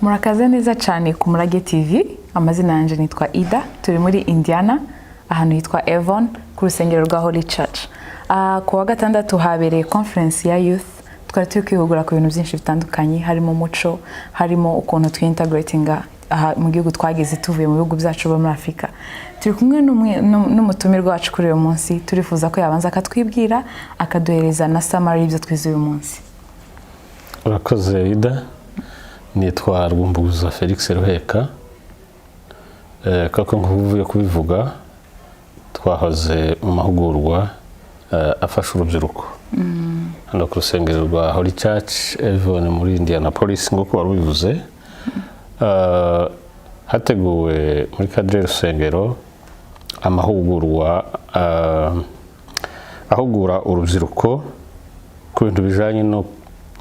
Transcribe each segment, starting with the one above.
Murakaze neza cyane ku Murage TV. Amazina yanjye nitwa Ida. Turi muri Indiana, ahantu hitwa Avon, ku rusengero rwa Holy Church. Ku wa gatandatu habereye conference ya youth. Twari turi kwihugura ku bintu byinshi bitandukanye, harimo umuco, harimo ukuntu twintegratinga mu gihugu twagize tuvuye mu bihugu byacu bo muri Afrika. Turi kumwe n'umutumirwa wacu kuri uyu munsi. Turifuza ko yabanza akatwibwira, akaduhereza na summary y'ibyo twize uyu munsi. Urakoze Ida. Nitwa Rwumbuguza Felix Ruheka. Kako nkuvuye kubivuga, twahoze mu mahugurwa afasha urubyiruko. Hano ku rusengero rwa Holy Church Avon muri Indianapolis nk'uko warubivuze. Hateguwe muri kadire rusengero amahugurwa ahugura urubyiruko ku bintu bijanye no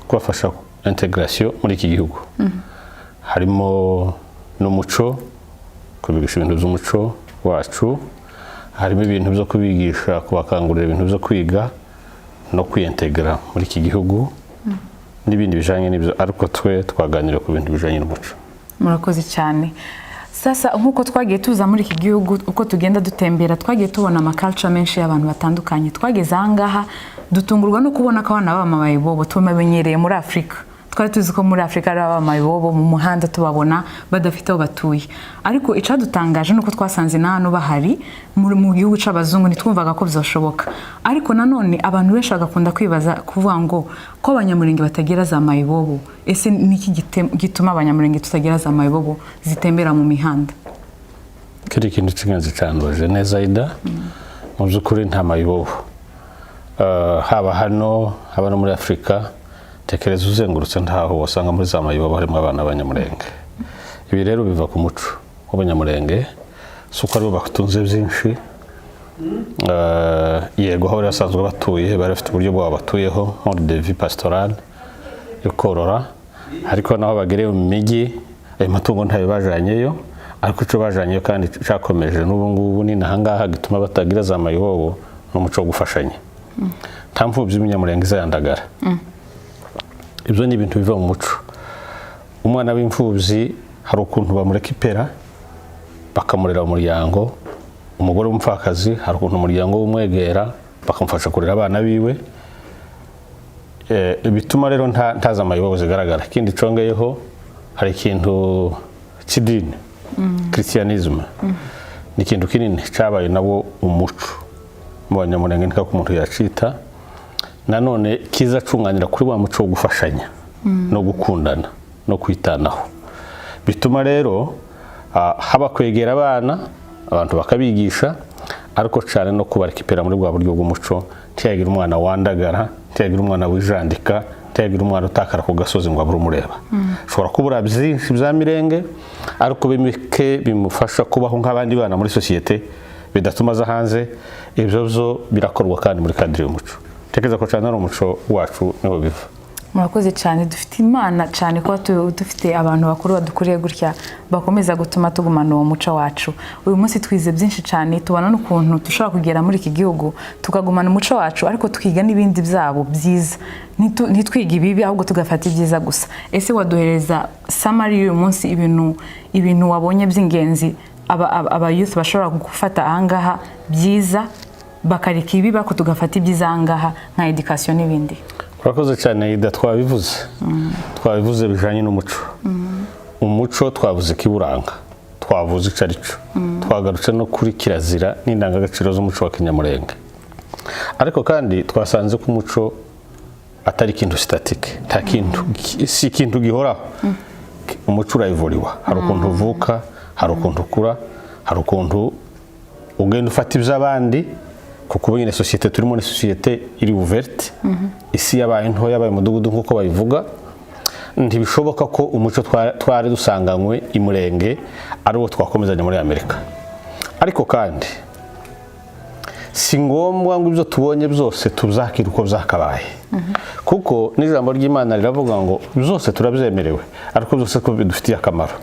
kubafasha integration muri iki gihugu. Harimo n'umuco, kubigisha ibintu by'umuco wacu, harimo ibintu byo kubigisha, kubakangurira ibintu byo kwiga no kwintegra muri iki gihugu, n'ibindi bijanye n'ibyo, ariko twe twaganira ku bintu bijanye n'umuco. Murakoze cyane. Sasa nkuko twagiye tuza muri iki gihugu, uko tugenda dutembera, twagiye tubona culture menshi y'abantu batandukanye. Twageze ahangaha dutungurwa no kubona ko abana b'abamabaye bobo tumenyereye muri Afrika. Twari tuzi ko muri Afrika ari abamabaye bobo mu muhanda tubabona badafite aho batuye. Ariko icadutangaje nuko twasanze nahano bahari mu gihugu c'abazungu, nitwumvaga ko bizoshoboka. Ariko nanone abantu benshi bagakunda kwibaza kuvuga ngo ko abanyamurenge batagira za mayibobo, ese niki gituma abanyamurenge tutagira za mayibobo zitembera mu mihanda? Kiri kintu cy'ingenzi cyandwaje neza Ida. Mu by'ukuri nta mayibobo. Haba hano muri Afrika, tekereza uzengurutse ntaho wasanga muri za mayibobo harimo abana b'abanyamurenge. Ibi rero biva ku muco w'abanyamurenge, suko ari bo batunze byinshi. Yego aho basanzwe batuye bari bafite uburyo bwabo batuyeho, mode de vie pastorale yo korora, ariko naho bagereye mu mijyi ayo matungo ntayo bajanyeyo, ariko ico bajanyeyo kandi cyakomeje n'ubu ngubu ni nahangaha gituma batagira za mayibobo n'umuco wo gufashanya. Nta mfubyi y'umunyamurenge izayandagara. Ibyo ni ibintu biva mu muco. Umwana w'imfubyi hari ukuntu bamurekipera bakamurera umuryango. Umugore w'umupfakazi hari ukuntu umuryango w'umwegera bakamufasha kurera abana biwe. Bituma rero ntaza amayibobo zigaragara. Ikindi congeyeho hari ikintu cy'idini, Christianism. Ni ikintu kinini cyabaye nabo umuco mu banyamurenge, niko umuntu yacita. Nanone kiza cunganira kuri wa muco wo gufashanya no gukundana no kwitanaho. Bituma rero haba kwegera abana, abantu bakabigisha, ariko cyane no kubarekipera muri bwa buryo bw'umuco. Ntiyagira umwana wandagara, ntiyagira umwana wijandika, ntiyagira umwana utakara ku gasozi ngo abure umureba. Ushobora kubura byinshi bya mirenge, ariko bimike bimufasha kubaho nk'abandi bana muri societe, bidatuma aza hanze. Ibyo byo birakorwa kandi muri kadire y'umuco. Tekeza ko cyane ari umuco wacu niho biva. Murakoze cyane. Dufite imana cyane ko dufite abantu bakuru badukuriye gutya bakomeza gutuma tugumana uwo muco wacu. Uyu munsi twize byinshi cyane, tubona n'ukuntu dushobora kugera muri iki gihugu tukagumana umuco wacu, ariko twiga n'ibindi byabo byiza. Ntitwiga ibibi ahubwo tugafata ibyiza gusa. Ese waduhereza summary y'uyu munsi, ibintu wabonye by'ingenzi aba youth bashobora gufata ahangaha byiza bakareka ibi bako tugafata ibyiza ahangaha nka education n'ibindi? Urakoze cyane Ida. Twabivuze bijanye n'umuco. Umuco twavuze kiburanga, twavuze icarico, twagarutse no kuri kirazira n'indangagaciro z'umuco wa Kinyamurenge. Ariko kandi twasanze ko umuco atari ikintu statique, nta kintu, si ikintu gihoraho. Umuco urayivuriwa, hari ukuntu uvuka, hari ukuntu ukura, hari ukuntu ugenda ufata iby'abandi, kuko nyine societe turimo ni societe iri ouverte. Isi yabaye nto, yabaye umudugudu nkuko bayivuga. Ntibishoboka ko umuco twari dusanganywe imurenge ari wo twakomezanya muri Amerika. Ariko kandi si ngombwa ngo ibyo tubonye byose tuzakira uko byakabaye, kuko n'ijambo ry'Imana riravuga ngo byose turabyemerewe, ariko byose ko bidufitiye akamaro.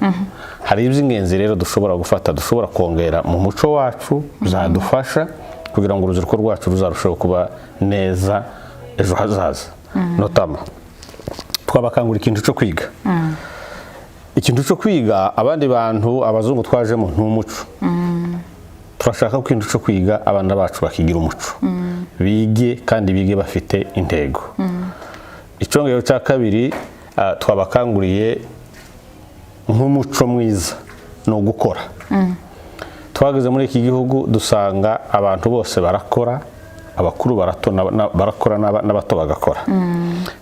Hari iby'ingenzi rero dushobora gufata, dushobora kongera mu muco wacu, bizadufasha kugira ngo urubyiruko rwacu ruzarusheho kuba neza ejo hazaza. Notama twabakangura ikintu cyo kwiga. ikintu cyo kwiga abandi bantu abazungu twajemo n'umuco turashaka ko ikintu cyo kwiga abana bacu bakigira umuco bige kandi bige bafite intego icyongero cya kabiri twabakanguriye nk'umuco mwiza no gukora twageze muri iki gihugu dusanga abantu bose barakora abakuru barakora n'abato bagakora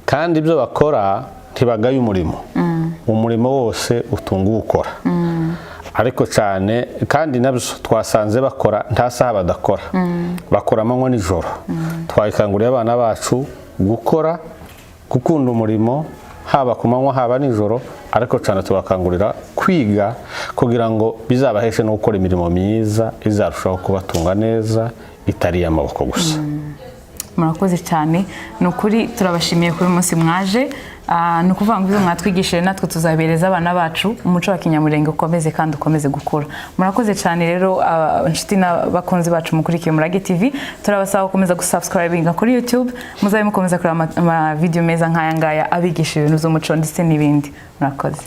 kandi ibyo bakora ntibagaye umurimo wose utunga ukora ariko cyane kandi nabyo twasanze bakora nta saha badakora bakora amanywa nijoro twakanguriye abana bacu gukora gukunda umurimo haba ku manywa haba nijoro ariko cyane tubakangurira kwiga kugira ngo bizabaheshe no gukora imirimo myiza izarushaho kubatunga neza itari y'amaboko gusa. Murakoze cyane ni ukuri turabashimiye kuri munsi mwaje ni ukuvuga ngo ibyo mwatwigishije natwe tuzabereza abana bacu umuco wa kinyamurenge ukomeze kandi ukomeze gukura. Murakoze cyane rero inshuti n'abakunzi bacu mukurikiye Umurage TV turabasaba gukomeza gusubscribinga kuri YouTube muzabe mukomeza kureba ama video meza nk'aya ngaya abigisha ibintu z'umuco ndetse n'ibindi. Murakoze.